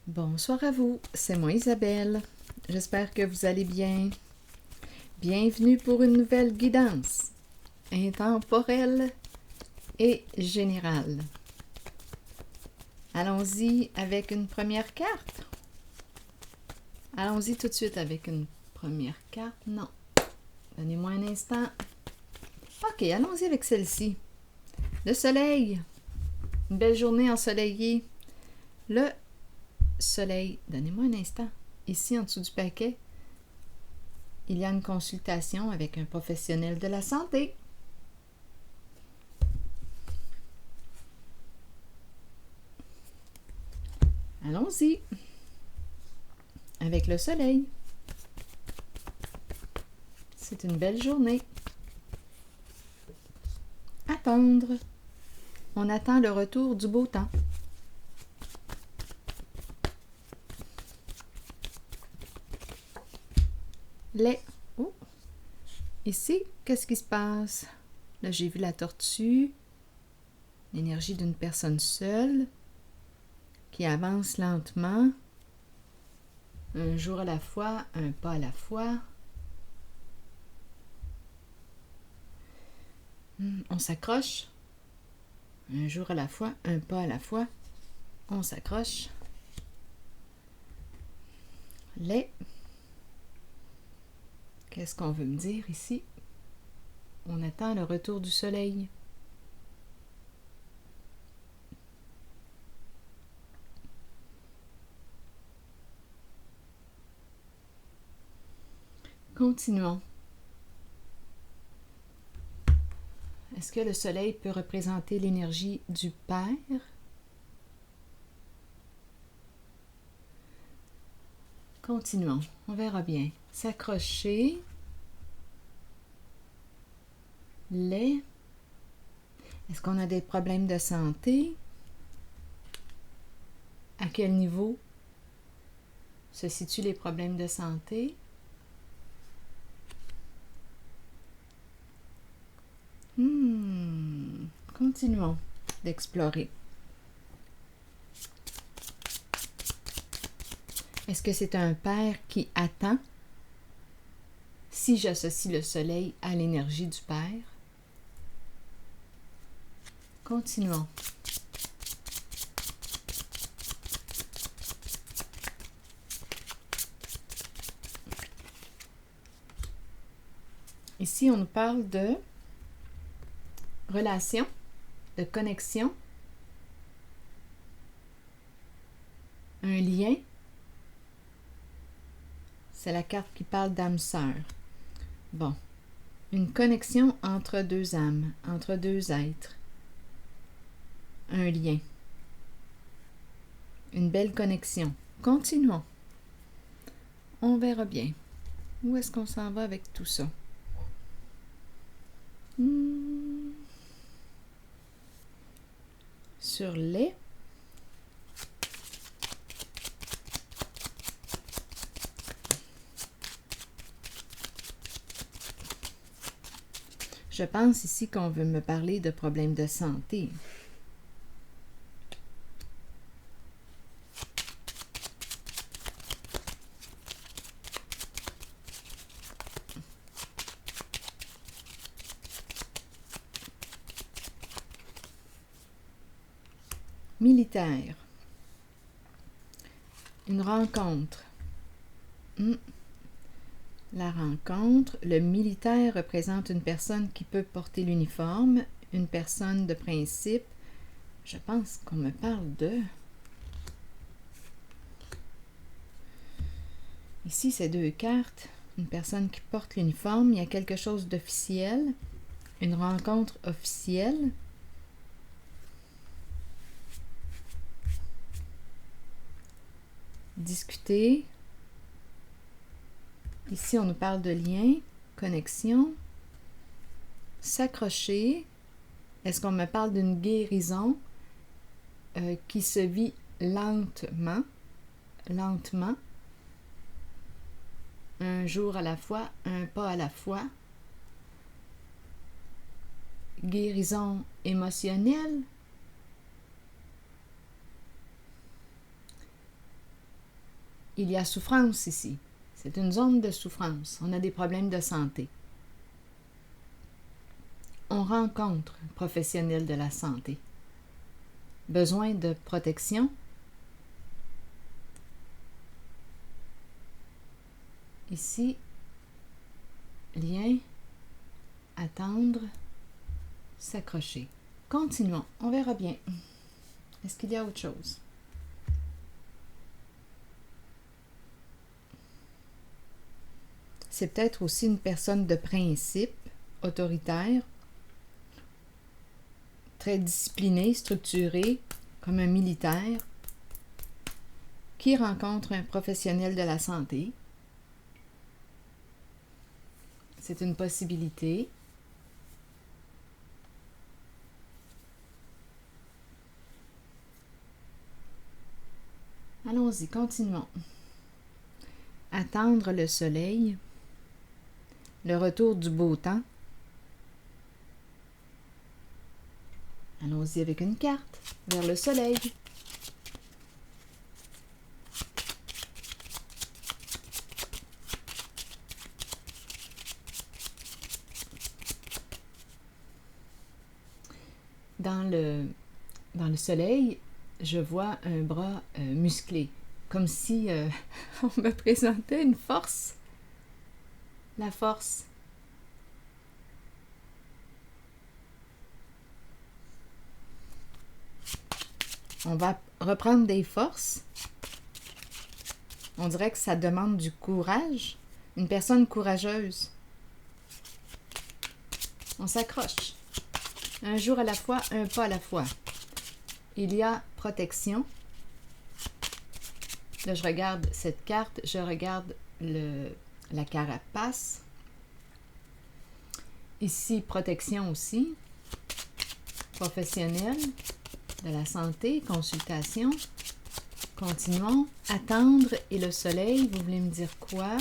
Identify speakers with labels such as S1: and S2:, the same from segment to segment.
S1: Bonsoir à vous, c'est moi Isabelle. J'espère que vous allez bien. Bienvenue pour une nouvelle guidance intemporelle et générale. Allons-y avec une première carte. Allons-y tout de suite avec une première carte. Non. Donnez-moi un instant. Ok, allons-y avec celle-ci. Le soleil. Une belle journée ensoleillée. Le soleil. Donnez-moi un instant. Ici, en dessous du paquet, il y a une consultation avec un professionnel de la santé. Allons-y avec le soleil. C'est une belle journée. Attendre. On attend le retour du beau temps. Les. Oh! Ici, qu'est-ce qui se passe? Là, j'ai vu la tortue. L'énergie d'une personne seule qui avance lentement. Un jour à la fois, un pas à la fois. On s'accroche. Un jour à la fois, un pas à la fois. On s'accroche. Les. Qu'est-ce qu'on veut me dire ici? On attend le retour du soleil. Continuons. Est-ce que le soleil peut représenter l'énergie du Père? Continuons, on verra bien. S'accrocher. Les. Est-ce qu'on a des problèmes de santé? À quel niveau se situent les problèmes de santé? Continuons d'explorer. Est-ce que c'est un père qui attend? Si j'associe le soleil à l'énergie du père. Continuons. Ici, on nous parle de relation, de connexion, un lien. C'est la carte qui parle d'âme sœur. Bon, une connexion entre deux âmes, entre deux êtres. Un lien. Une belle connexion. Continuons. On verra bien. Où est-ce qu'on s'en va avec tout ça? Sur les. Je pense ici qu'on veut me parler de problèmes de santé. Militaire. Une rencontre. La rencontre, le militaire représente une personne qui peut porter l'uniforme, une personne de principe. Je pense qu'on me parle de... Ici, c'est deux cartes. Une personne qui porte l'uniforme, il y a quelque chose d'officiel, une rencontre officielle. Discuter. Ici, on nous parle de lien, connexion, s'accrocher. Est-ce qu'on me parle d'une guérison qui se vit lentement, lentement, un jour à la fois, un pas à la fois? Guérison émotionnelle, il y a souffrance ici. C'est une zone de souffrance. On a des problèmes de santé. On rencontre un professionnel de la santé. Besoin de protection. Ici, lien, attendre, s'accrocher. Continuons, on verra bien. Est-ce qu'il y a autre chose? C'est peut-être aussi une personne de principe, autoritaire, très disciplinée, structurée, comme un militaire, qui rencontre un professionnel de la santé. C'est une possibilité. Allons-y, continuons. Attendre le soleil, le retour du beau temps. Allons-y avec une carte vers le soleil. Dans le soleil, je vois un bras musclé, comme si on me présentait une force. La force. On va reprendre des forces. On dirait que ça demande du courage. Une personne courageuse. On s'accroche. Un jour à la fois, un pas à la fois. Il y a protection. Là, je regarde cette carte, je regarde la carapace. Ici, protection aussi. Professionnel de la santé, consultation. Continuons. Attendre et le soleil, vous voulez me dire quoi?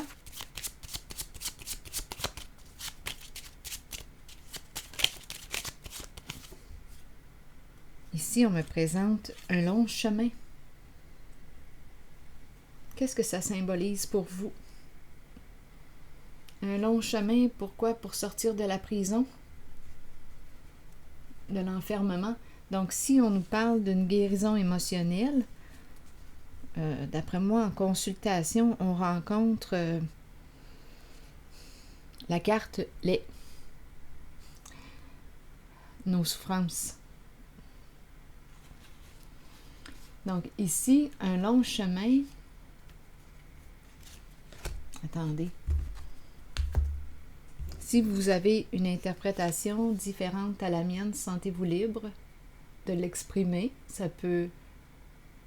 S1: Ici, on me présente un long chemin. Qu'est-ce que ça symbolise pour vous? Un long chemin, pourquoi? Pour sortir de la prison, de l'enfermement. Donc, si on nous parle d'une guérison émotionnelle, d'après moi, en consultation, on rencontre la carte nos souffrances. Donc, ici, un long chemin. Attendez. Si vous avez une interprétation différente à la mienne, sentez-vous libre de l'exprimer. Ça peut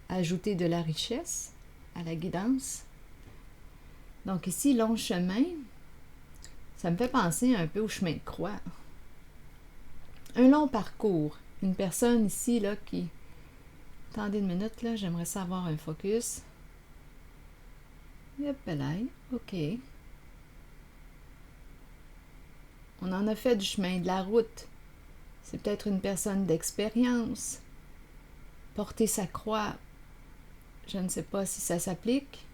S1: ajouter de la richesse à la guidance. Donc ici, long chemin, ça me fait penser un peu au chemin de croix. Un long parcours. Une personne ici, là, qui... Attendez une minute, là, j'aimerais savoir un focus. Yep, là, ok. On en a fait du chemin, de la route. C'est peut-être une personne d'expérience. Porter sa croix, je ne sais pas si ça s'applique.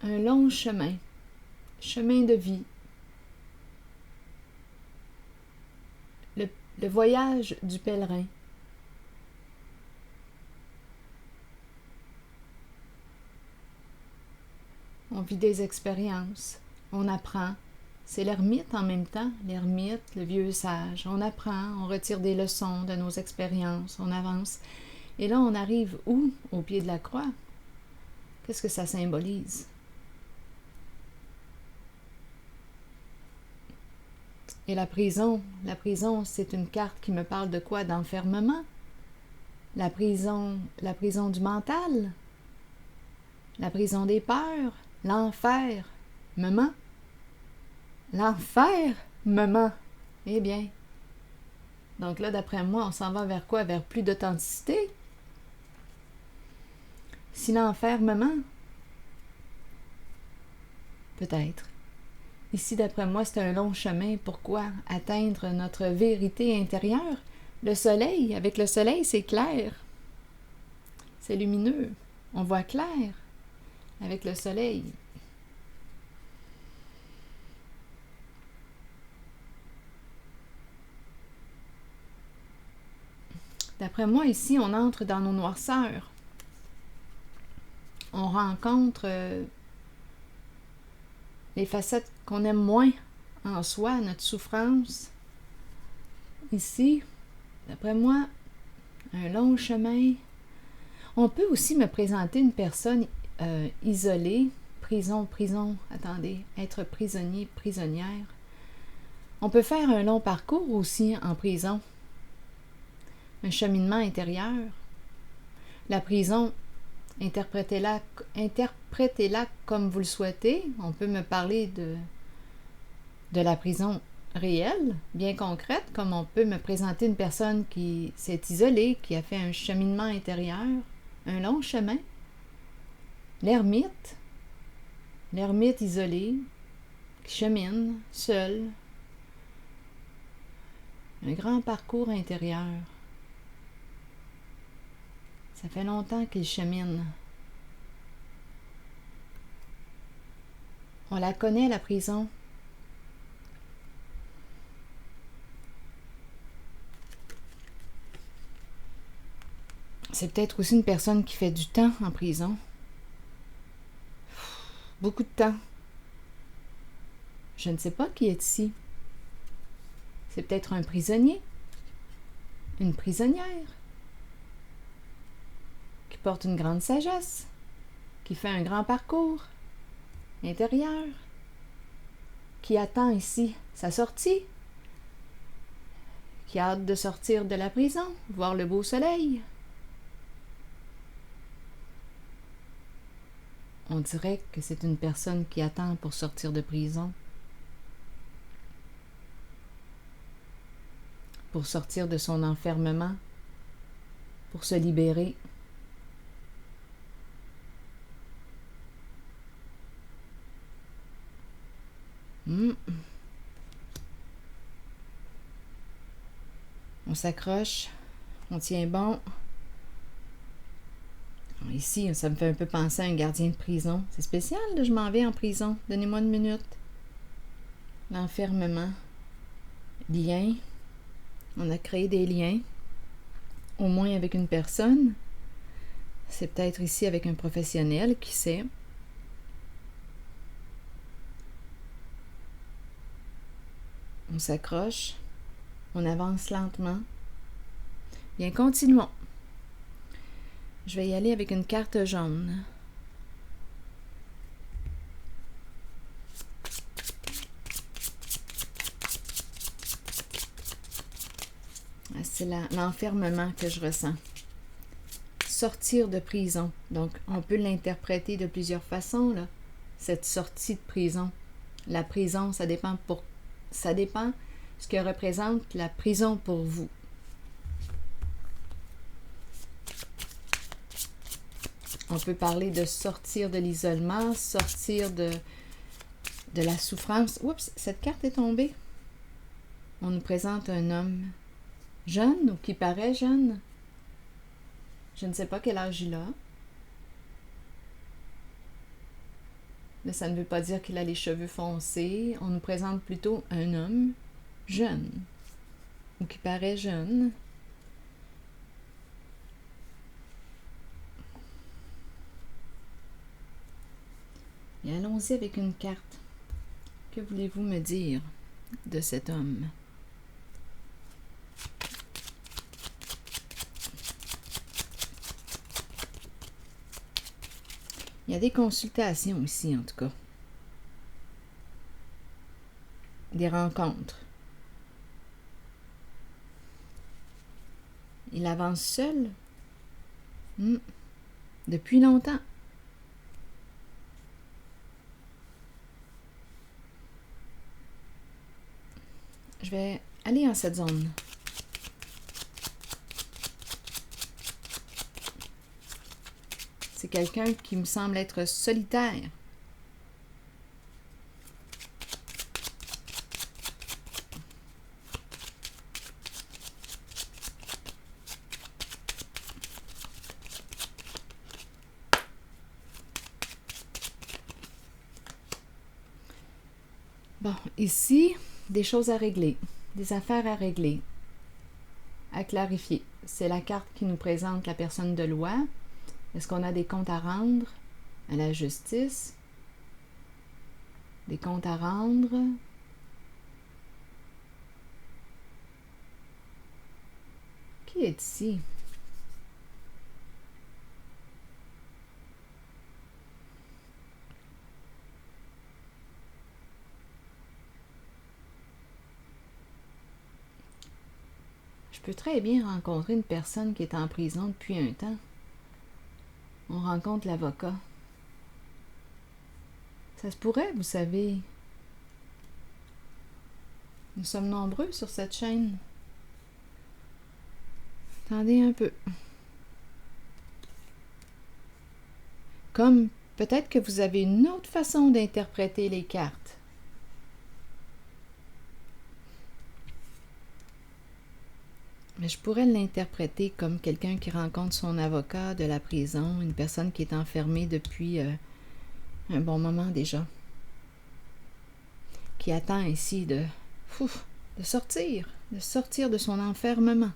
S1: Un long chemin, chemin de vie. Le voyage du pèlerin. On vit des expériences, on apprend. C'est l'ermite en même temps, l'ermite, le vieux sage. On apprend, on retire des leçons de nos expériences, on avance. Et là, on arrive où? Au pied de la croix. Qu'est-ce que ça symbolise? Et la prison, c'est une carte qui me parle de quoi? D'enfermement. La prison du mental. La prison des peurs. L'enfer. Maman. L'enfer, maman. Eh bien. Donc là, d'après moi, on s'en va vers quoi? Vers plus d'authenticité. Si l'enfer, maman. Peut-être. Ici, d'après moi, c'est un long chemin. Pourquoi? Atteindre notre vérité intérieure. Le soleil, avec le soleil, c'est clair. C'est lumineux. On voit clair avec le soleil. D'après moi, ici, on entre dans nos noirceurs. On rencontre les facettes qu'on aime moins en soi, notre souffrance. Ici, d'après moi, un long chemin. On peut aussi me présenter une personne isolée, prison, attendez, être prisonnier, prisonnière. On peut faire un long parcours aussi en prison. Un cheminement intérieur. La prison, interprétez-la comme vous le souhaitez. On peut me parler de la prison réelle, bien concrète, comme on peut me présenter une personne qui s'est isolée, qui a fait un cheminement intérieur, un long chemin. L'ermite isolé, qui chemine, seul. Un grand parcours intérieur. Ça fait longtemps qu'il chemine. On la connaît, la prison. C'est peut-être aussi une personne qui fait du temps en prison. Beaucoup de temps. Je ne sais pas qui est ici. C'est peut-être un prisonnier, une prisonnière, qui porte une grande sagesse, qui fait un grand parcours intérieur, qui attend ici sa sortie, qui a hâte de sortir de la prison, voir le beau soleil. On dirait que c'est une personne qui attend pour sortir de prison, pour sortir de son enfermement, pour se libérer. On s'accroche, on tient bon. Ici, ça me fait un peu penser à un gardien de prison. C'est spécial, là, je m'en vais en prison. Donnez-moi une minute. L'enfermement. Lien. On a créé des liens. Au moins avec une personne. C'est peut-être ici avec un professionnel, qui sait. On s'accroche. On avance lentement. Bien, continuons. Je vais y aller avec une carte jaune. C'est l'enfermement que je ressens. Sortir de prison. Donc, on peut l'interpréter de plusieurs façons, là, cette sortie de prison. La prison, ça dépend ce que représente la prison pour vous. On peut parler de sortir de l'isolement, sortir de la souffrance. Oups, cette carte est tombée. On nous présente un homme jeune ou qui paraît jeune. Je ne sais pas quel âge il a. Mais ça ne veut pas dire qu'il a les cheveux foncés. On nous présente plutôt un homme jeune ou qui paraît jeune. Et allons-y avec une carte. Que voulez-vous me dire de cet homme? Il y a des consultations ici, en tout cas. Des rencontres. Il avance seul. Depuis longtemps. Je vais aller en cette zone. C'est quelqu'un qui me semble être solitaire. Bon, ici, des choses à régler, des affaires à régler, à clarifier. C'est la carte qui nous présente la personne de loi. Est-ce qu'on a des comptes à rendre à la justice? Des comptes à rendre. Qui est ici? Je peux très bien rencontrer une personne qui est en prison depuis un temps. On rencontre l'avocat. Ça se pourrait, vous savez. Nous sommes nombreux sur cette chaîne. Attendez un peu. Comme peut-être que vous avez une autre façon d'interpréter les cartes. Mais je pourrais l'interpréter comme quelqu'un qui rencontre son avocat de la prison, une personne qui est enfermée depuis un bon moment déjà, qui attend ici de sortir de son enfermement.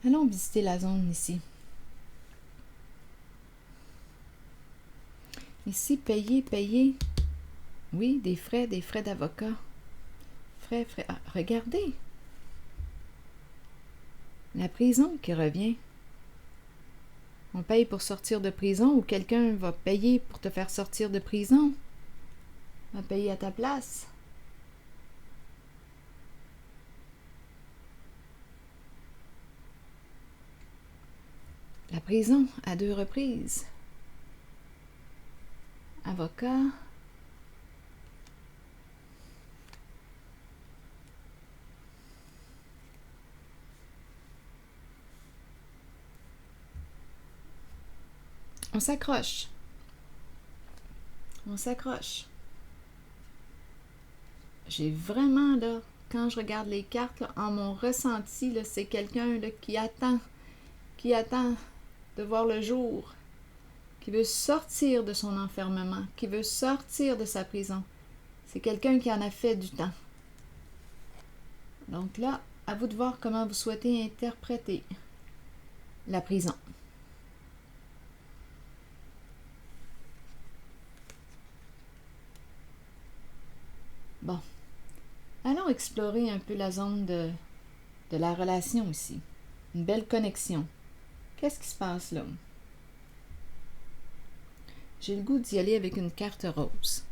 S1: Allons visiter la zone ici. Ici, payer. Oui, des frais d'avocat. Frais. Ah, regardez. La prison qui revient. On paye pour sortir de prison ou quelqu'un va payer pour te faire sortir de prison. Va payer à ta place. La prison à 2 reprises. Avocat. On s'accroche. J'ai vraiment, là, quand je regarde les cartes, là, en mon ressenti, là, c'est quelqu'un là, qui attend de voir le jour, qui veut sortir de son enfermement, qui veut sortir de sa prison. C'est quelqu'un qui en a fait du temps. Donc là, à vous de voir comment vous souhaitez interpréter la prison. Bon, allons explorer un peu la zone de la relation ici. Une belle connexion. Qu'est-ce qui se passe là? J'ai le goût d'y aller avec une carte rose.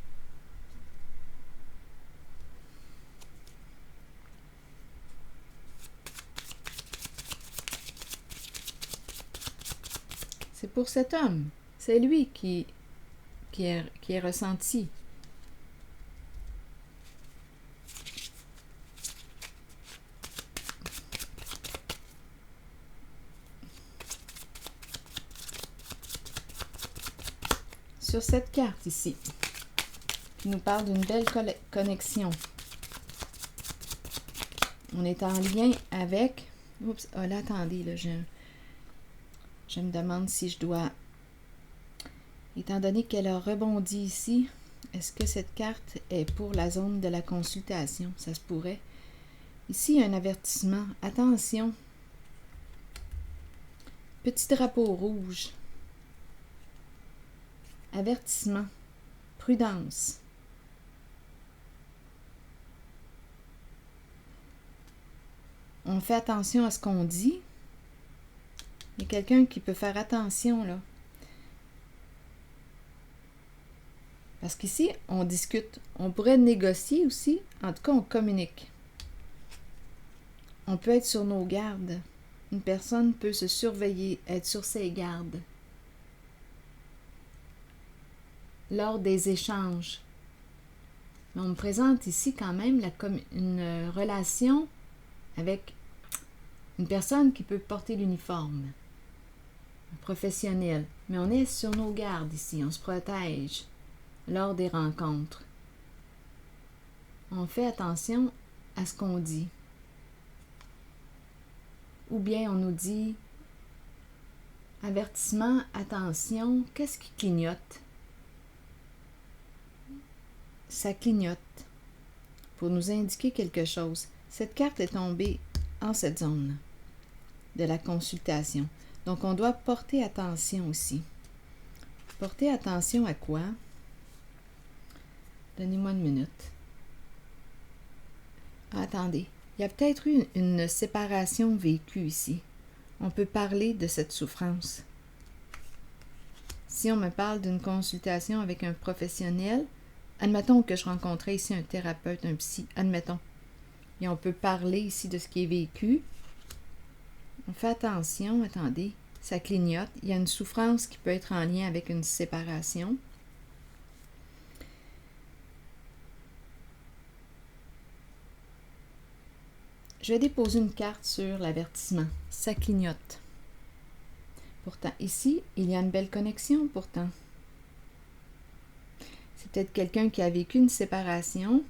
S1: C'est pour cet homme. C'est lui qui est ressenti. Sur cette carte ici, qui nous parle d'une belle connexion. On est en lien avec... Oups, oh là, attendez, là, je me demande si je dois... Étant donné qu'elle a rebondi ici, est-ce que cette carte est pour la zone de la consultation? Ça se pourrait. Ici, il y a un avertissement. Attention. Petit drapeau rouge. Avertissement. Prudence. On fait attention à ce qu'on dit. Il y a quelqu'un qui peut faire attention, là. Parce qu'ici, on discute. On pourrait négocier aussi. En tout cas, on communique. On peut être sur nos gardes. Une personne peut se surveiller, être sur ses gardes. Lors des échanges. Mais on me présente ici quand même une relation avec une personne qui peut porter l'uniforme. Un professionnel. Mais on est sur nos gardes ici. On se protège lors des rencontres. On fait attention à ce qu'on dit. Ou bien on nous dit Avertissement, attention, qu'est-ce qui clignote? Ça clignote pour nous indiquer quelque chose. Cette carte est tombée en cette zone de la consultation. Donc, on doit porter attention aussi. Porter attention à quoi? Donnez-moi une minute. Attendez, il y a peut-être eu une séparation vécue ici. On peut parler de cette souffrance. Si on me parle d'une consultation avec un professionnel, admettons que je rencontrais ici un thérapeute, un psy, admettons. Et on peut parler ici de ce qui est vécu. On fait attention, attendez, ça clignote. Il y a une souffrance qui peut être en lien avec une séparation. Je vais déposer une carte sur l'avertissement. Ça clignote. Pourtant, ici, il y a une belle connexion, pourtant. C'est peut-être quelqu'un qui a vécu une séparation.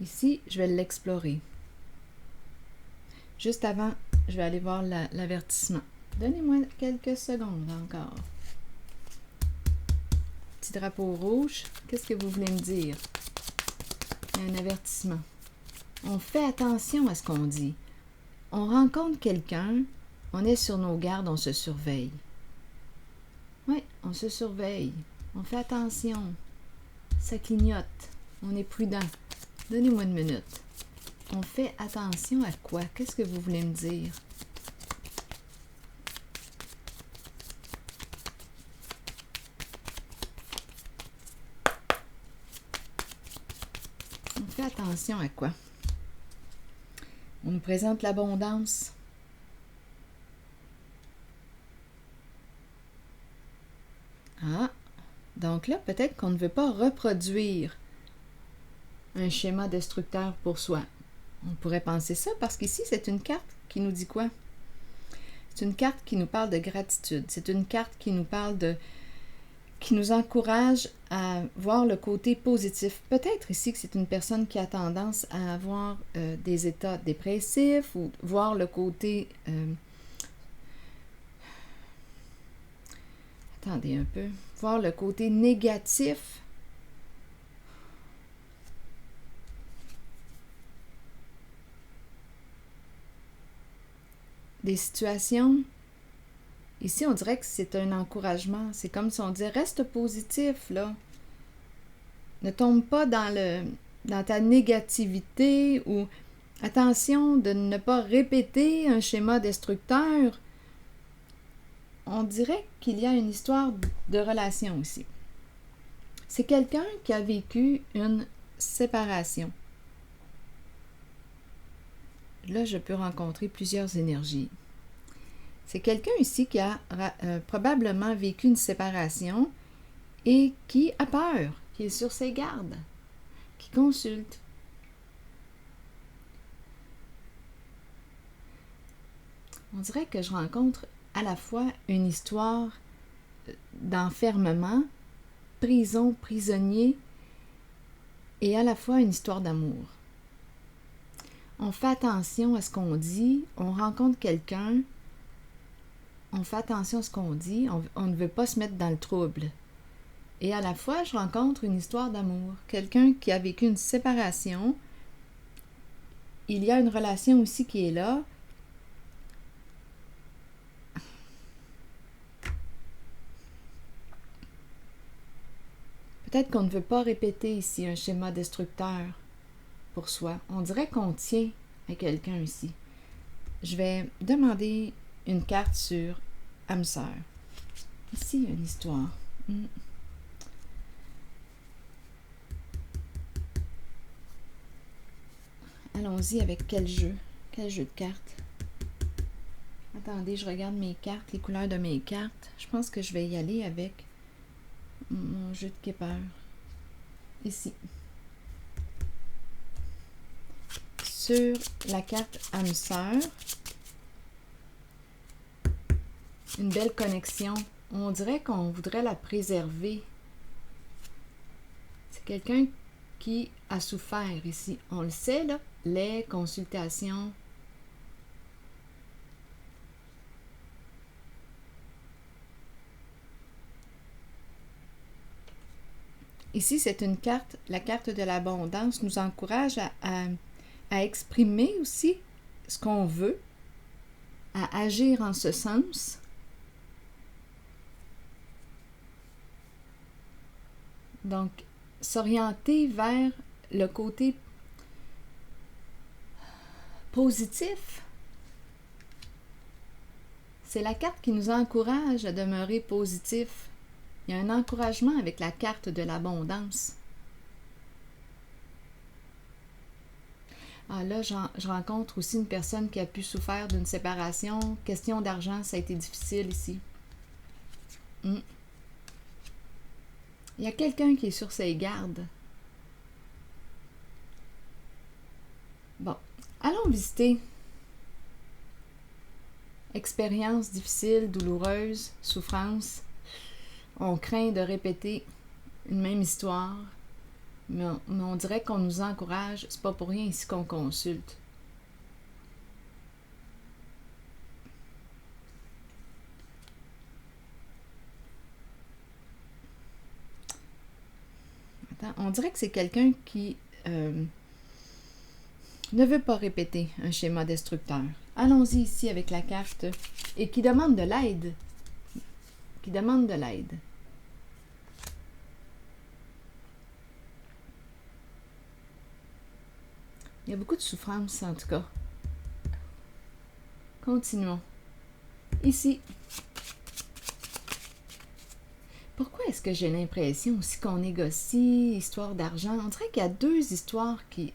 S1: Ici, je vais l'explorer. Juste avant, je vais aller voir l'avertissement. Donnez-moi quelques secondes encore. Petit drapeau rouge, qu'est-ce que vous voulez me dire? Il y a un avertissement. On fait attention à ce qu'on dit. On rencontre quelqu'un, on est sur nos gardes, on se surveille. Oui, on se surveille. On fait attention. Ça clignote. On est prudent. Donnez-moi une minute. On fait attention à quoi? Qu'est-ce que vous voulez me dire? On fait attention à quoi? On nous présente l'abondance. Ah, donc là, peut-être qu'on ne veut pas reproduire un schéma destructeur pour soi. On pourrait penser ça parce qu'ici, c'est une carte qui nous dit quoi? C'est une carte qui nous parle de gratitude. C'est une carte qui nous parle qui nous encourage à voir le côté positif. Peut-être ici que c'est une personne qui a tendance à avoir des états dépressifs ou voir le côté... attendez un peu. Voir le côté négatif. Des situations. Ici, on dirait que c'est un encouragement. C'est comme si on disait, reste positif, là. Ne tombe pas dans ta négativité ou attention de ne pas répéter un schéma destructeur. On dirait qu'il y a une histoire de relation ici. C'est quelqu'un qui a vécu une séparation. Là, je peux rencontrer plusieurs énergies. C'est quelqu'un ici qui a probablement vécu une séparation et qui a peur, qui est sur ses gardes, qui consulte. On dirait que je rencontre à la fois une histoire d'enfermement, prison, prisonnier, et à la fois une histoire d'amour. On fait attention à ce qu'on dit, on rencontre quelqu'un, on fait attention à ce qu'on dit, on ne veut pas se mettre dans le trouble. Et à la fois, je rencontre une histoire d'amour, quelqu'un qui a vécu une séparation, il y a une relation aussi qui est là. Peut-être qu'on ne veut pas répéter ici un schéma destructeur pour soi. On dirait qu'on tient à quelqu'un ici. Je vais demander une carte sur âme sœur. Ici, il y a une histoire. Allons-y avec quel jeu? Quel jeu de cartes? Attendez, je regarde mes cartes, les couleurs de mes cartes. Je pense que je vais y aller avec mon jeu de Kepler. Ici. Sur la carte âme sœur, une belle connexion. On dirait qu'on voudrait la préserver. C'est quelqu'un qui a souffert ici. On le sait, là, les consultations. Ici, c'est une carte, la carte de l'abondance nous encourage à exprimer aussi ce qu'on veut, à agir en ce sens. Donc, s'orienter vers le côté positif. C'est la carte qui nous encourage à demeurer positif. Il y a un encouragement avec la carte de l'abondance. Ah là, je rencontre aussi une personne qui a pu souffrir d'une séparation. Question d'argent, ça a été difficile ici. Il y a quelqu'un qui est sur ses gardes. Bon, allons visiter. Expérience difficile, douloureuse, souffrance. On craint de répéter une même histoire, mais on dirait qu'on nous encourage. C'est pas pour rien ici qu'on consulte. Attends, on dirait que c'est quelqu'un qui ne veut pas répéter un schéma destructeur. Allons-y ici avec la carte et qui demande de l'aide. Qui demande de l'aide. Il y a beaucoup de souffrance en tout cas. Continuons. Ici. Pourquoi est-ce que j'ai l'impression aussi qu'on négocie, histoire d'argent? On dirait qu'il y a deux histoires qui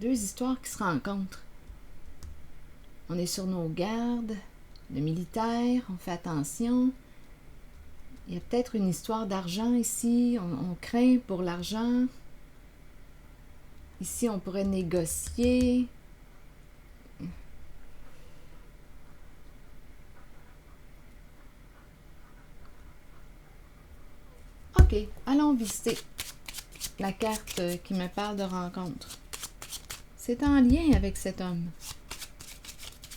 S1: se rencontrent. On est sur nos gardes, le militaire, on fait attention. Il y a peut-être une histoire d'argent ici, on craint pour l'argent. Ici, on pourrait négocier. OK, allons visiter la carte qui me parle de rencontre. C'est en lien avec cet homme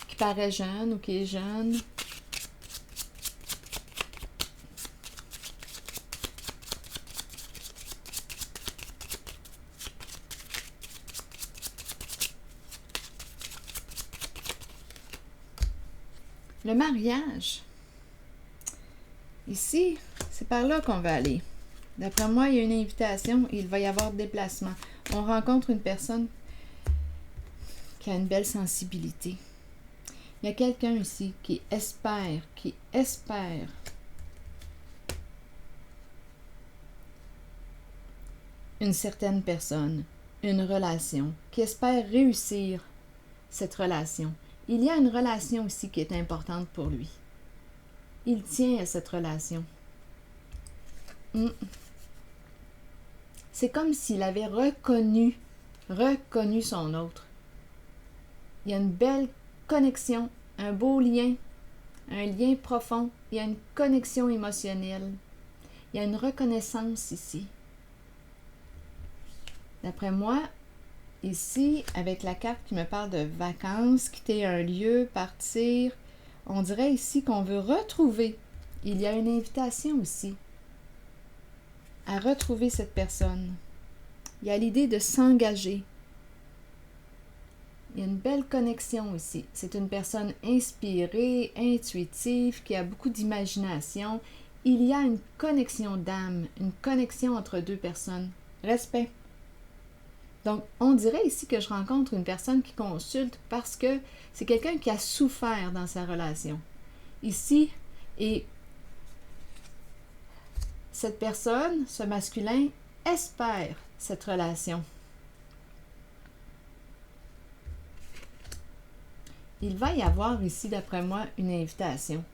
S1: qui paraît jeune ou qui est jeune. Le mariage. Ici, c'est par là qu'on va aller. D'après moi, il y a une invitation et il va y avoir déplacement. On rencontre une personne qui a une belle sensibilité. Il y a quelqu'un ici qui espère une certaine personne, une relation, qui espère réussir cette relation. Il y a une relation ici qui est importante pour lui. Il tient à cette relation. C'est comme s'il avait reconnu son autre. Il y a une belle connexion, un beau lien, un lien profond. Il y a une connexion émotionnelle. Il y a une reconnaissance ici. D'après moi, ici, avec la carte qui me parle de vacances, quitter un lieu, partir, on dirait ici qu'on veut retrouver. Il y a une invitation aussi à retrouver cette personne. Il y a l'idée de s'engager. Il y a une belle connexion ici. C'est une personne inspirée, intuitive, qui a beaucoup d'imagination. Il y a une connexion d'âme, une connexion entre deux personnes. Respect. Donc, on dirait ici que je rencontre une personne qui consulte parce que c'est quelqu'un qui a souffert dans sa relation. Ici, et cette personne, ce masculin, espère cette relation. Il va y avoir ici, d'après moi, une invitation.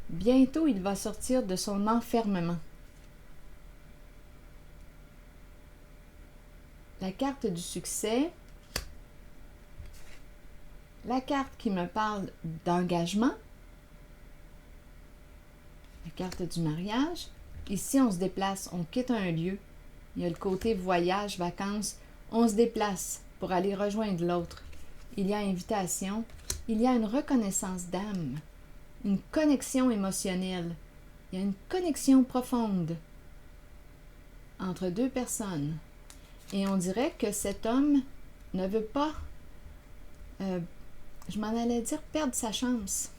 S1: Bientôt, il va sortir de son enfermement. La carte du succès. La carte qui me parle d'engagement. La carte du mariage. Ici, on se déplace, on quitte un lieu. Il y a le côté voyage, vacances. On se déplace pour aller rejoindre l'autre. Il y a invitation. Il y a une reconnaissance d'âme. une connexion émotionnelle. Il y a une connexion profonde entre deux personnes. Et on dirait que cet homme ne veut pas, je m'en allais dire, perdre sa chance.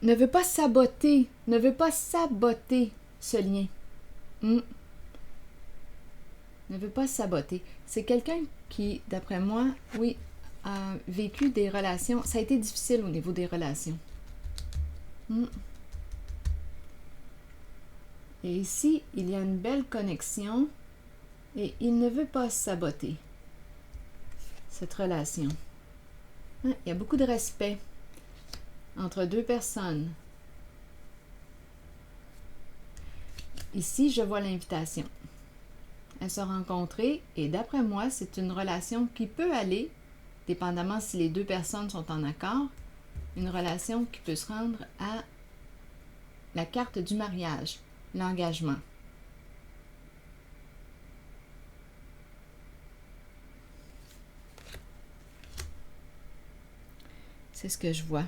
S1: Ne veut pas saboter ce lien. Ne veut pas saboter. C'est quelqu'un qui, d'après moi, oui, a vécu des relations. Ça a été difficile au niveau des relations. Et ici, il y a une belle connexion et il ne veut pas saboter cette relation. Il y a beaucoup de respect entre deux personnes. Ici, je vois l'invitation à se rencontrer et d'après moi, c'est une relation qui peut aller, dépendamment si les deux personnes sont en accord, une relation qui peut se rendre à la carte du mariage, l'engagement. C'est ce que je vois.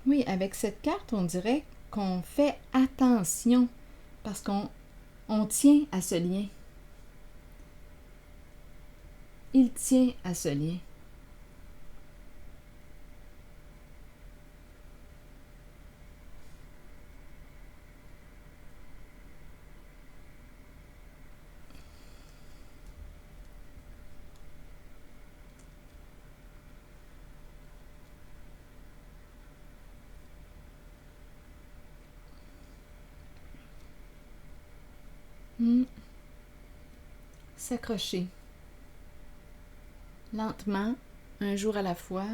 S1: Oui, avec cette carte, on dirait qu'on fait attention parce qu'on tient à ce lien. Il tient à ce lien. S'accrocher. Lentement, un jour à la fois.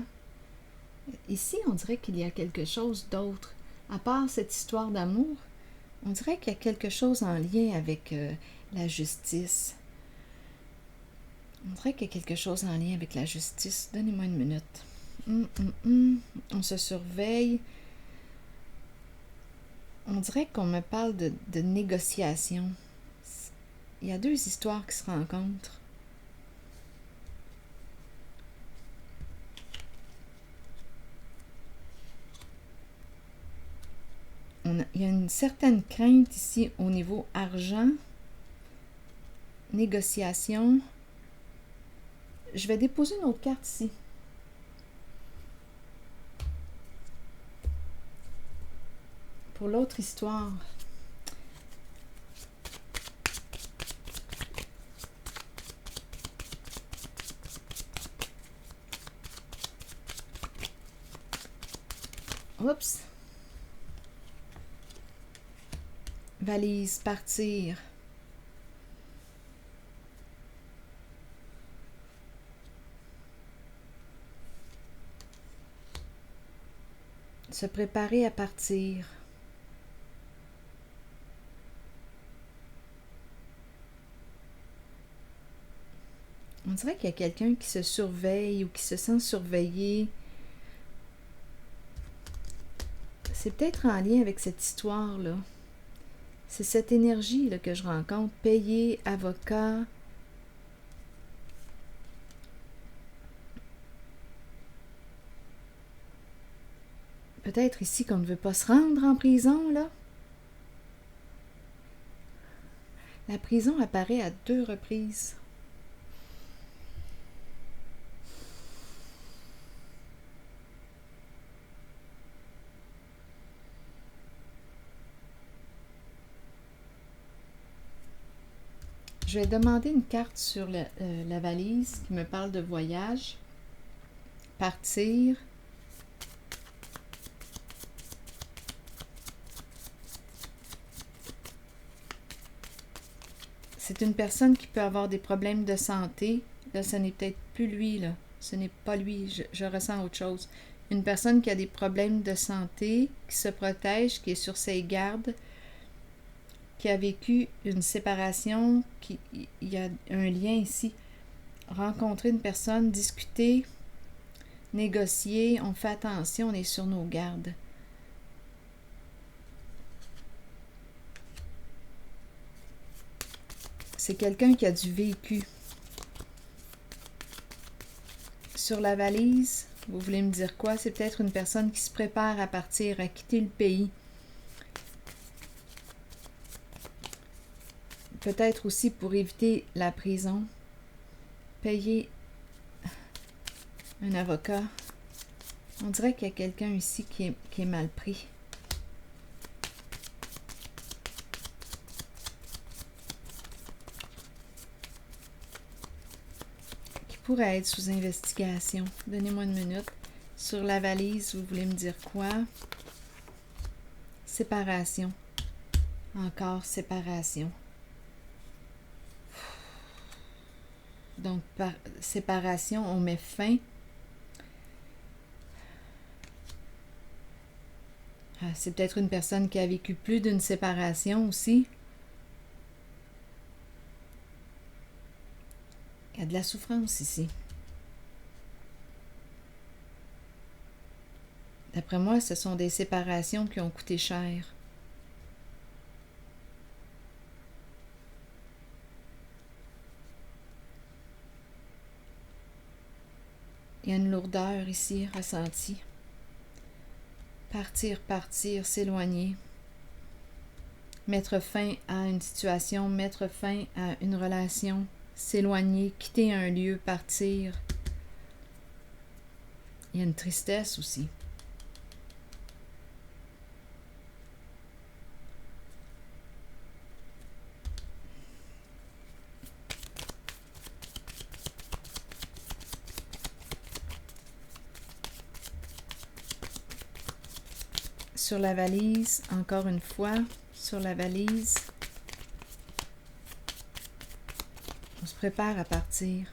S1: Ici, on dirait qu'il y a quelque chose d'autre. À part cette histoire d'amour, on dirait qu'il y a quelque chose en lien avec la justice. On dirait qu'il y a quelque chose en lien avec la justice. Donnez-moi une minute. On se surveille. On dirait qu'on me parle de négociation. Il y a deux histoires qui se rencontrent. Il y a une certaine crainte ici au niveau argent, négociation. Je vais déposer une autre carte ici. Pour l'autre histoire. Oups. Valise, partir. Se préparer à partir. On dirait qu'il y a quelqu'un qui se surveille ou qui se sent surveillé. C'est peut-être en lien avec cette histoire-là. C'est cette énergie-là que je rencontre. Payer, avocat. Peut-être ici qu'on ne veut pas se rendre en prison, là. La prison apparaît à 2 reprises. Je vais demander une carte sur la valise qui me parle de voyage. Partir. C'est une personne qui peut avoir des problèmes de santé. Là, ce n'est peut-être plus lui, là. Ce n'est pas lui, je ressens autre chose. Une personne qui a des problèmes de santé, qui se protège, qui est sur ses gardes, qui a vécu une séparation, il y a un lien ici. Rencontrer une personne, discuter, négocier, on fait attention, on est sur nos gardes. C'est quelqu'un qui a du vécu. Sur la valise, vous voulez me dire quoi? C'est peut-être une personne qui se prépare à partir, à quitter le pays. Peut-être aussi pour éviter la prison. Payer un avocat. On dirait qu'il y a quelqu'un ici qui est mal pris. Qui pourrait être sous investigation. Donnez-moi une minute. Sur la valise, vous voulez me dire quoi? Séparation. Encore séparation. Donc, par séparation, on met fin. C'est peut-être une personne qui a vécu plus d'une séparation aussi. Il y a de la souffrance ici. D'après moi, ce sont des séparations qui ont coûté cher. Il y a une lourdeur ici ressentie. Partir, partir, s'éloigner. Mettre fin à une situation, mettre fin à une relation, s'éloigner, quitter un lieu, partir. Il y a une tristesse aussi. Sur la valise, encore une fois, sur la valise, on se prépare à partir.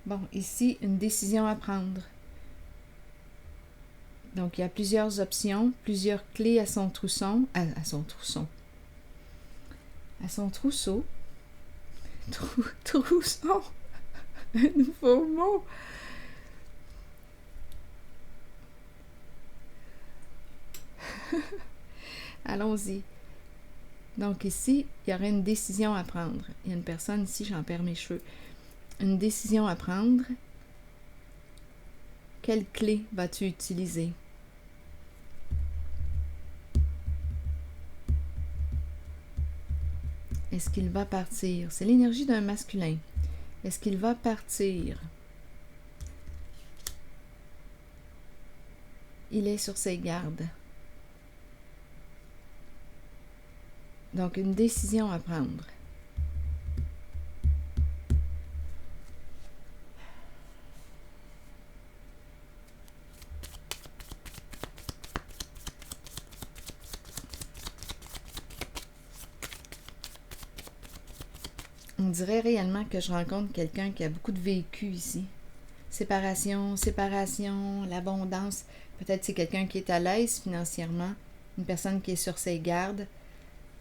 S1: Bon, ici, une décision à prendre. Donc, il y a plusieurs options, plusieurs clés à son trousseau. À son trousseau. À son trousseau. Trousseau. Un nouveau mot. Allons-y. Donc ici, il y aurait une décision à prendre. Il y a une personne ici, j'en perds mes cheveux. Une décision à prendre. Quelle clé vas-tu utiliser? Est-ce qu'il va partir? C'est l'énergie d'un masculin. Est-ce qu'il va partir? Il est sur ses gardes. Donc, une décision à prendre. On dirait réellement que je rencontre quelqu'un qui a beaucoup de vécu ici. Séparation, séparation, l'abondance. Peut-être c'est quelqu'un qui est à l'aise financièrement, une personne qui est sur ses gardes,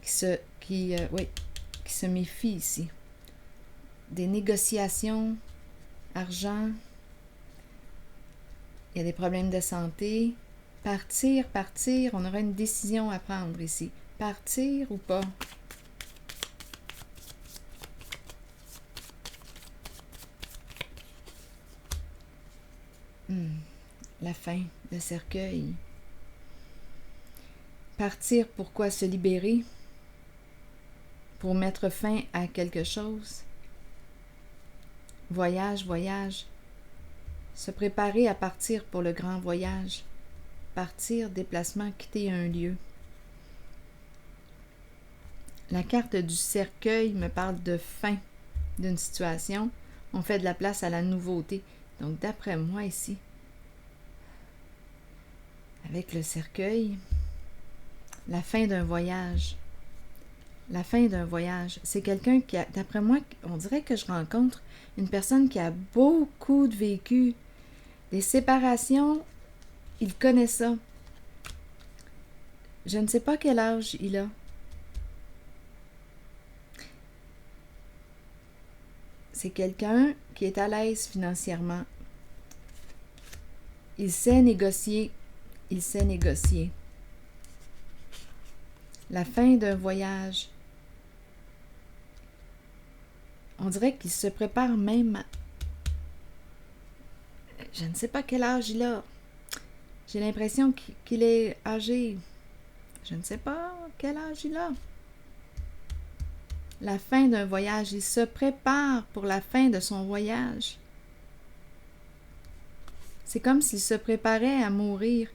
S1: qui se méfie ici. Des négociations, argent, il y a des problèmes de santé. Partir, on aura une décision à prendre ici. Partir ou pas? La fin, le cercueil. Partir, pourquoi? Se libérer? Pour mettre fin à quelque chose? Voyage, voyage. Se préparer à partir pour le grand voyage. Partir, déplacement, quitter un lieu. La carte du cercueil me parle de fin d'une situation. On fait de la place à la nouveauté. Donc, d'après moi ici, avec le cercueil, la fin d'un voyage. La fin d'un voyage. C'est quelqu'un qui a, d'après moi, on dirait que je rencontre une personne qui a beaucoup de vécu. Les séparations, il connaît ça. Je ne sais pas quel âge il a. C'est quelqu'un qui est à l'aise financièrement. Il sait négocier. Il sait négocier. La fin d'un voyage. On dirait qu'il se prépare même. Je ne sais pas quel âge il a. J'ai l'impression qu'il est âgé. Je ne sais pas quel âge il a. La fin d'un voyage. Il se prépare pour la fin de son voyage. C'est comme s'il se préparait à mourir.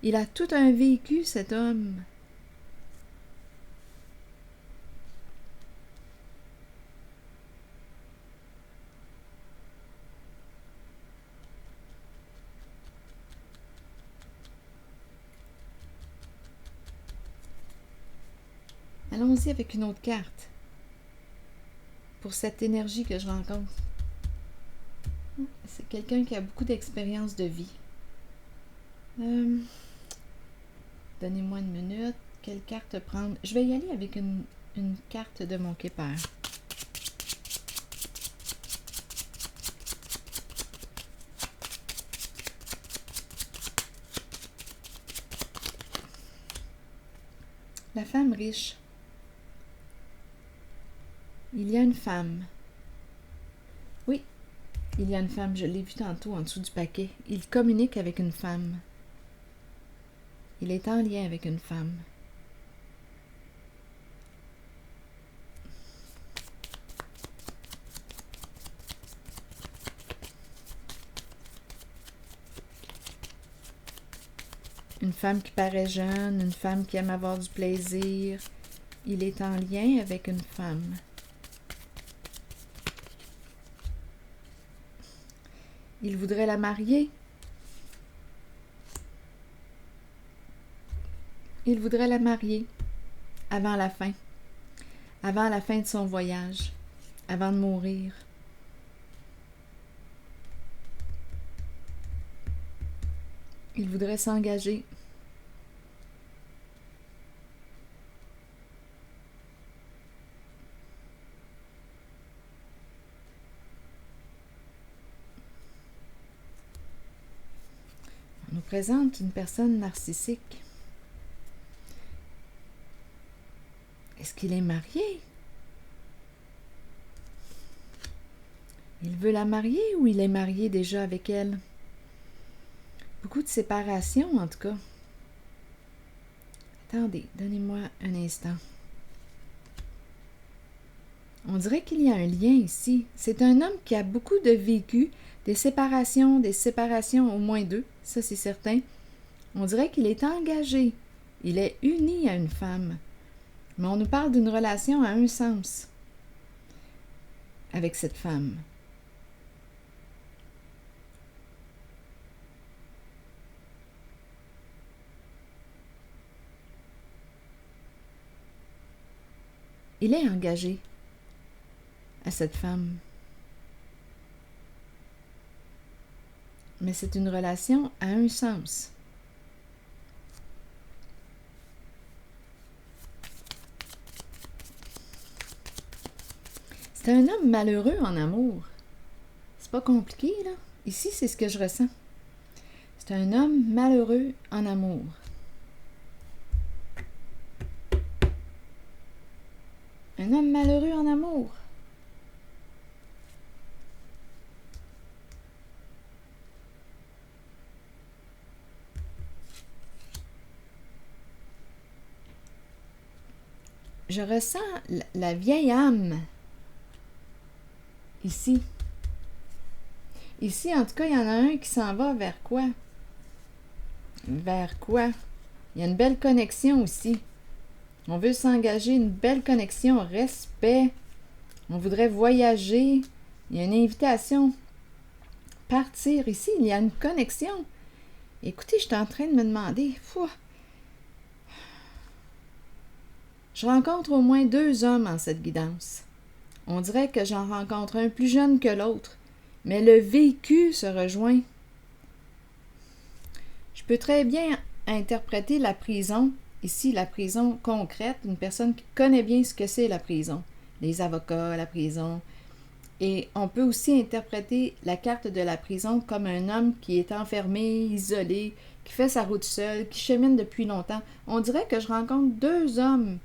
S1: Il a tout un vécu, cet homme. Allons-y avec une autre carte. Pour cette énergie que je rencontre. C'est quelqu'un qui a beaucoup d'expérience de vie. Donnez-moi une minute. Quelle carte prendre? Je vais y aller avec une carte de mon Kepler. La femme riche. Il y a une femme. Oui, il y a une femme. Je l'ai vu tantôt en dessous du paquet. Il communique avec une femme. Il est en lien avec une femme. Une femme qui paraît jeune, une femme qui aime avoir du plaisir. Il est en lien avec une femme. Il voudrait la marier. Il voudrait la marier avant la fin de son voyage, avant de mourir. Il voudrait s'engager. On nous présente une personne narcissique. Est-ce qu'il est marié? Il veut la marier ou il est marié déjà avec elle? Beaucoup de séparation, en tout cas. Attendez, donnez-moi un instant. On dirait qu'il y a un lien ici. C'est un homme qui a beaucoup de vécu, des séparations, au moins 2, ça c'est certain. On dirait qu'il est engagé. Il est uni à une femme. Mais on nous parle d'une relation à un sens avec cette femme. Il est engagé à cette femme. Mais c'est une relation à un sens. C'est un homme malheureux en amour. C'est pas compliqué, là. Ici, c'est ce que je ressens. C'est un homme malheureux en amour. Un homme malheureux en amour. Je ressens la vieille âme. Ici. Ici, en tout cas, il y en a un qui s'en va vers quoi? Vers quoi? Il y a une belle connexion aussi. On veut s'engager, une belle connexion, respect. On voudrait voyager. Il y a une invitation. Partir ici, il y a une connexion. Écoutez, je suis en train de me demander. Je rencontre au moins 2 hommes en cette guidance. On dirait que j'en rencontre un plus jeune que l'autre, mais le vécu se rejoint. Je peux très bien interpréter la prison, ici la prison concrète, une personne qui connaît bien ce que c'est la prison, les avocats, la prison, Et on peut aussi interpréter la carte de la prison comme un homme qui est enfermé, isolé, qui fait sa route seul, qui chemine depuis longtemps. On dirait que je rencontre deux hommes,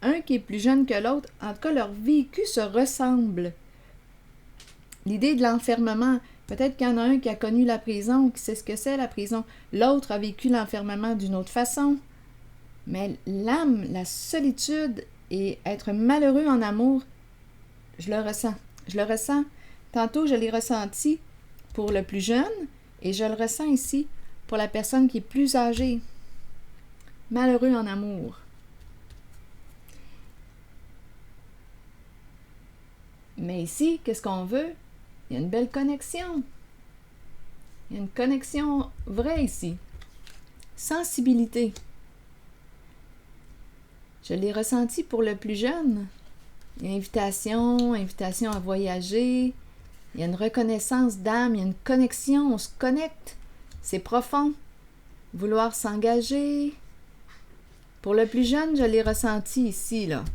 S1: un qui est plus jeune que l'autre. En tout cas, leur vécu se ressemble. L'idée de l'enfermement, peut-être qu'il y en a un qui a connu la prison, qui sait ce que c'est la prison. L'autre a vécu l'enfermement d'une autre façon. Mais l'âme, la solitude et être malheureux en amour, je le ressens. Je le ressens. Tantôt, je l'ai ressenti pour le plus jeune et je le ressens ici pour la personne qui est plus âgée. Malheureux en amour. Mais ici, qu'est-ce qu'on veut? Il y a une belle connexion. Il y a une connexion vraie ici. Sensibilité. Je l'ai ressenti pour le plus jeune. Invitation à voyager. Il y a une reconnaissance d'âme, il y a une connexion, on se connecte. C'est profond. Vouloir s'engager. Pour le plus jeune, je l'ai ressenti ici, là.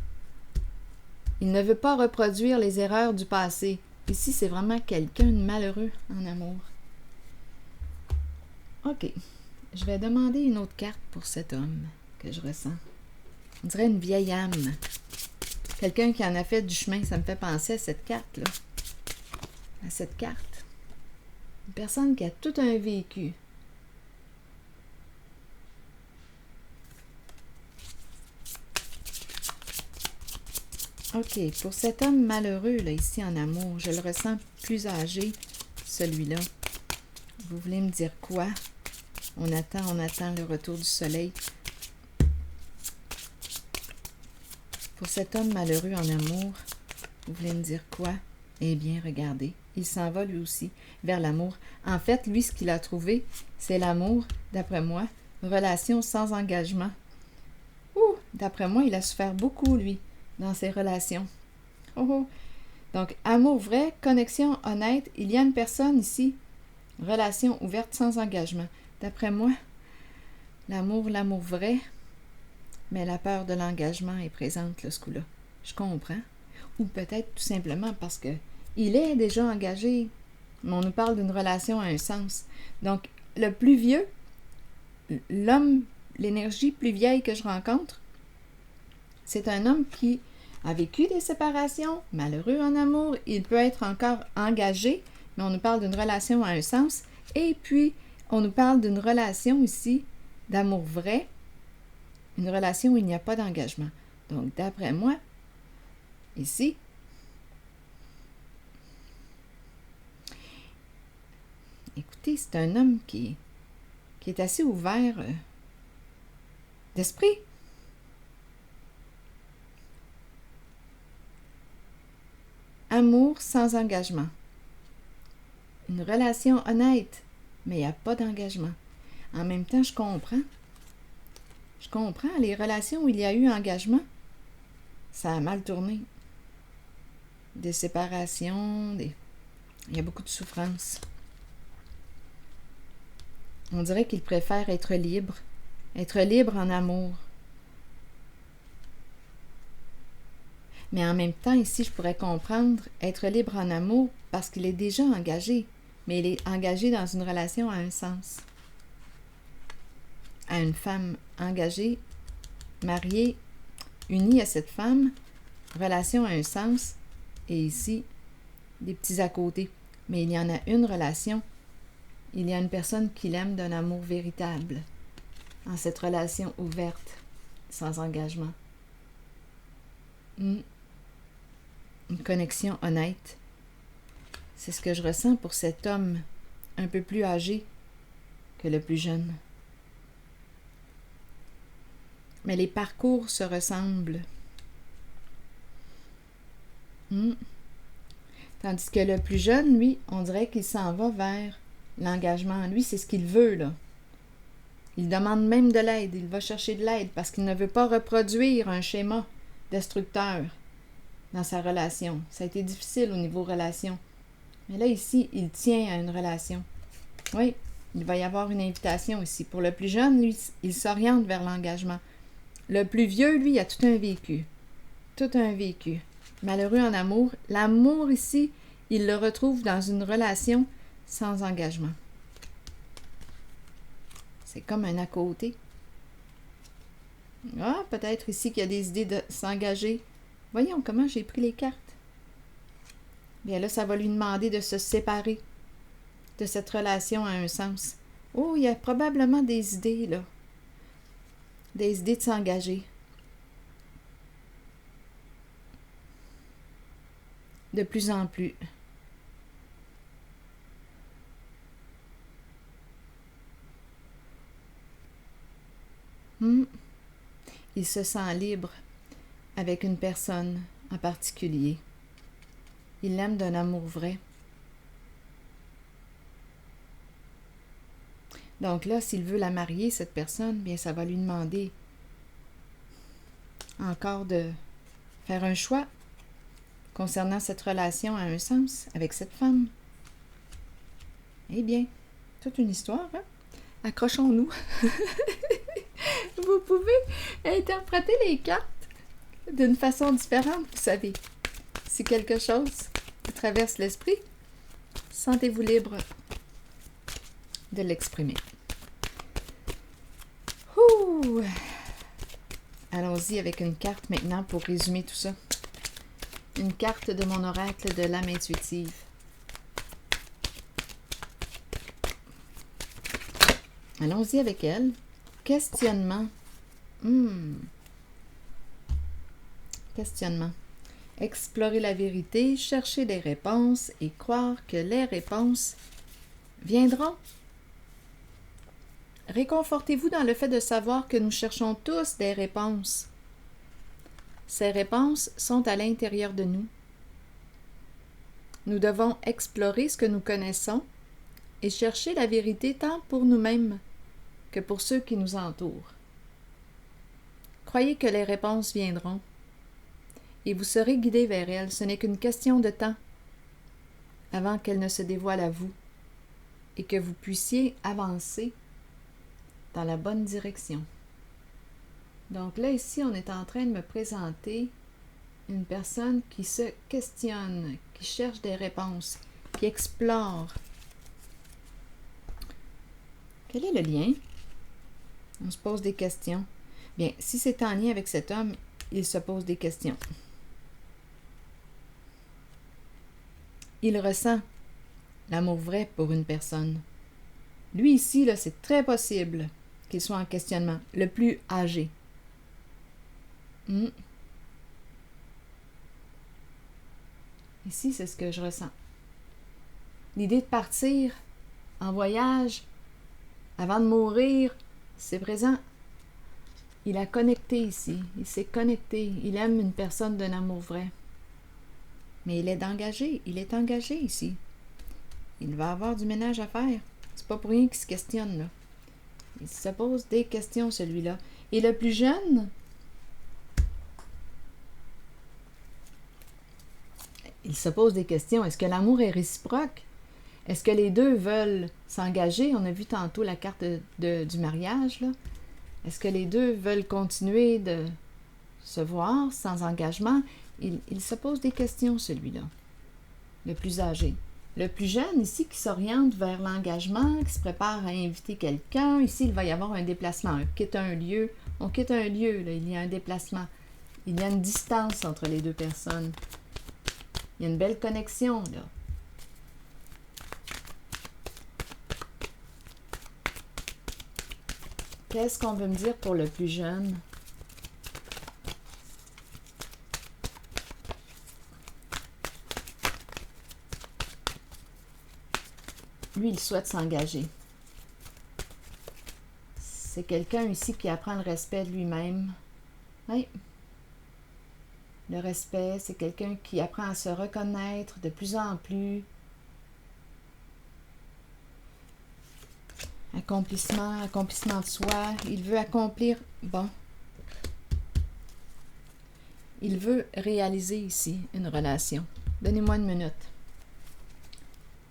S1: Il ne veut pas reproduire les erreurs du passé. Ici, c'est vraiment quelqu'un de malheureux en amour. OK. Je vais demander une autre carte pour cet homme que je ressens. On dirait une vieille âme. Quelqu'un qui en a fait du chemin, ça me fait penser à cette carte-là. À cette carte. Une personne qui a tout un vécu. OK, pour cet homme malheureux, là, ici en amour, je le ressens plus âgé, celui-là. Vous voulez me dire quoi? On attend le retour du soleil. Pour cet homme malheureux en amour, vous voulez me dire quoi? Eh bien, regardez, il s'en va lui aussi vers l'amour. En fait, lui, ce qu'il a trouvé, c'est l'amour, d'après moi, relation sans engagement. D'après moi, il a souffert beaucoup, lui, dans ses relations. Donc, amour vrai, connexion honnête, il y a une personne ici, relation ouverte sans engagement. D'après moi, l'amour vrai, mais la peur de l'engagement est présente, là, ce coup-là. Je comprends. Ou peut-être tout simplement parce que il est déjà engagé. Mais on nous parle d'une relation à un sens. Donc, le plus vieux, l'homme, l'énergie plus vieille que je rencontre, c'est un homme qui a vécu des séparations, malheureux en amour. Il peut être encore engagé, mais on nous parle d'une relation à un sens. Et puis, on nous parle d'une relation ici, d'amour vrai, une relation où il n'y a pas d'engagement. Donc, d'après moi, ici, écoutez, c'est un homme qui est assez ouvert d'esprit. Amour sans engagement. Une relation honnête, mais il n'y a pas d'engagement. En même temps, je comprends. Je comprends, les relations où il y a eu engagement, ça a mal tourné. Des séparations, il y a beaucoup de souffrance. On dirait qu'il préfère être libre en amour. Mais en même temps, ici, je pourrais comprendre être libre en amour parce qu'il est déjà engagé, mais il est engagé dans une relation à un sens. À une femme engagée, mariée, unie à cette femme, relation à un sens, et ici, des petits à côté. Mais il y en a une relation, il y a une personne qui l'aime d'un amour véritable, en cette relation ouverte, sans engagement. Une connexion honnête. C'est ce que je ressens pour cet homme un peu plus âgé que le plus jeune. Mais les parcours se ressemblent. Tandis que le plus jeune, lui, on dirait qu'il s'en va vers l'engagement. Lui, c'est ce qu'il veut, là. Il demande même de l'aide. Il va chercher de l'aide parce qu'il ne veut pas reproduire un schéma destructeur dans sa relation. Ça a été difficile au niveau relation. Mais là, ici, il tient à une relation. Oui, il va y avoir une invitation ici. Pour le plus jeune, lui, il s'oriente vers l'engagement. Le plus vieux, lui, a tout un vécu. Tout un vécu. Malheureux en amour. L'amour ici il le retrouve dans une relation sans engagement. C'est comme un à côté. Ah, peut-être ici qu'il y a des idées de s'engager. Voyons comment j'ai pris les cartes. Bien là, ça va lui demander de se séparer de cette relation à un sens. Oh, il y a probablement des idées, là. Des idées de s'engager. De plus en plus. Il se sent libre avec une personne en particulier. Il l'aime d'un amour vrai. Donc là, s'il veut la marier, cette personne, bien ça va lui demander encore de faire un choix concernant cette relation à un sens avec cette femme. Eh bien, toute une histoire, hein? Accrochons-nous. Vous pouvez interpréter les cartes d'une façon différente, vous savez. Si quelque chose vous traverse l'esprit, sentez-vous libre de l'exprimer. Ouh! Allons-y avec une carte maintenant pour résumer tout ça. Une carte de mon oracle de l'âme intuitive. Allons-y avec elle. Questionnement. Questionnement. Explorer la vérité, chercher des réponses et croire que les réponses viendront. Réconfortez-vous dans le fait de savoir que nous cherchons tous des réponses. Ces réponses sont à l'intérieur de nous. Nous devons explorer ce que nous connaissons et chercher la vérité tant pour nous-mêmes que pour ceux qui nous entourent. Croyez que les réponses viendront et vous serez guidés vers elles. Ce n'est qu'une question de temps avant qu'elles ne se dévoilent à vous et que vous puissiez avancer dans la bonne direction. Donc là, ici, on est en train de me présenter une personne qui se questionne, qui cherche des réponses, qui explore. Quel est le lien? On se pose des questions. Bien, si c'est en lien avec cet homme, il se pose des questions. Il ressent l'amour vrai pour une personne. Lui ici, là, c'est très possible qu'il soit en questionnement, le plus âgé. Ici, c'est ce que je ressens. L'idée de partir en voyage avant de mourir, c'est présent. Il a connecté ici. Il s'est connecté. Il aime une personne d'un amour vrai. Mais il est engagé. Il est engagé ici. Il va avoir du ménage à faire. C'est pas pour rien qu'il se questionne, là. Il se pose des questions, celui-là. Et le plus jeune, il se pose des questions. Est-ce que l'amour est réciproque? Est-ce que les deux veulent s'engager? On a vu tantôt la carte du mariage, là. Est-ce que les deux veulent continuer de se voir sans engagement? Il se pose des questions, celui-là, le plus âgé. Le plus jeune, ici, qui s'oriente vers l'engagement, qui se prépare à inviter quelqu'un. Ici, il va y avoir un déplacement. On quitte un lieu, là, il y a un déplacement. Il y a une distance entre les deux personnes. Il y a une belle connexion, là. Qu'est-ce qu'on veut me dire pour le plus jeune? Lui, il souhaite s'engager. C'est quelqu'un ici qui apprend le respect de lui-même. Oui. Le respect, c'est quelqu'un qui apprend à se reconnaître de plus en plus. Accomplissement de soi. Il veut accomplir... Bon. Il veut réaliser ici une relation. Donnez-moi une minute.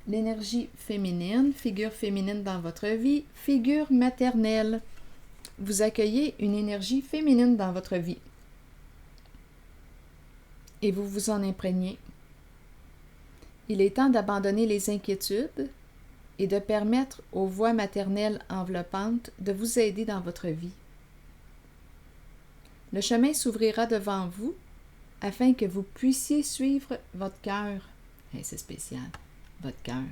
S1: L'énergie féminine, figure féminine dans votre vie, figure maternelle. Vous accueillez une énergie féminine dans votre vie. Et vous vous en imprégnez. Il est temps d'abandonner les inquiétudes et de permettre aux voix maternelles enveloppantes de vous aider dans votre vie. Le chemin s'ouvrira devant vous afin que vous puissiez suivre votre cœur. Hey, c'est spécial, votre cœur.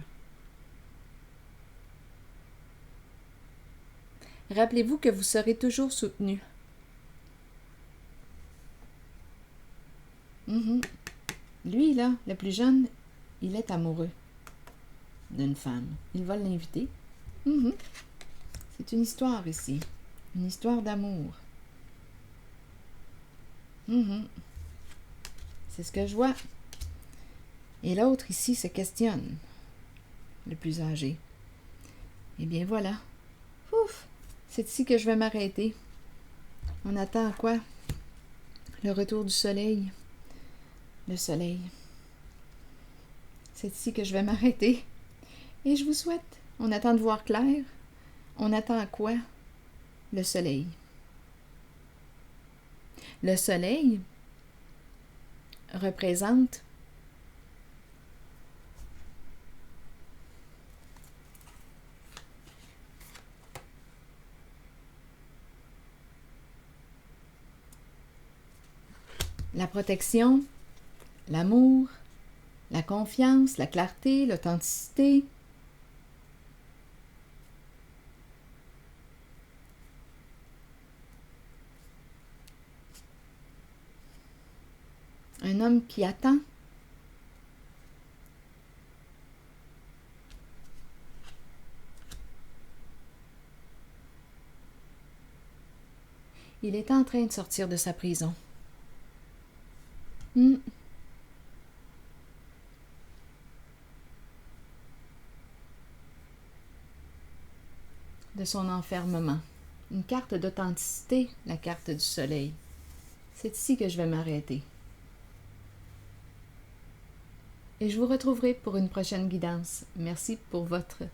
S1: Rappelez-vous que vous serez toujours soutenu. Lui, là, le plus jeune, il est amoureux d'une femme. Il va l'inviter. C'est une histoire ici. Une histoire d'amour. C'est ce que je vois. Et l'autre ici se questionne. Le plus âgé. Eh bien voilà. Ouf! C'est ici que je vais m'arrêter. On attend quoi? Le retour du soleil. Le soleil. C'est ici que je vais m'arrêter. Et je vous souhaite. On attend de voir clair. On attend quoi? Le soleil. Le soleil représente la protection, l'amour, la confiance, la clarté, l'authenticité. Un homme qui attend. Il est en train de sortir de sa prison. De son enfermement. Une carte d'authenticité, la carte du soleil. C'est ici que je vais m'arrêter. Et je vous retrouverai pour une prochaine guidance. Merci pour votre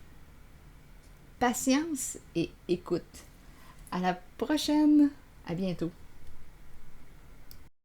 S1: patience et écoute. À la prochaine. À bientôt.